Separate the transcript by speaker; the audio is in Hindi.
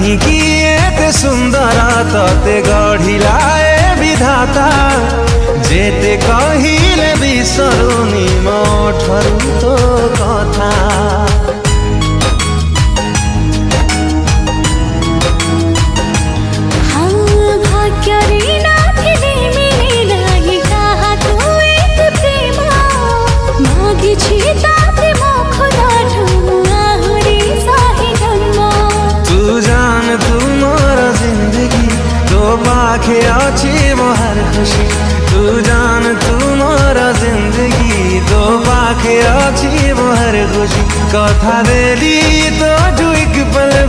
Speaker 1: काहीँकी एते सुन्दर तते गढिलाए विधाता जेते कहिले बिसरुनी मठरु तो कथा पाखे अछि मोहर खुशी तू जान तू मोर जिंदगी तो पाखे अछि मोहर खुशी कथा देली तो एक पल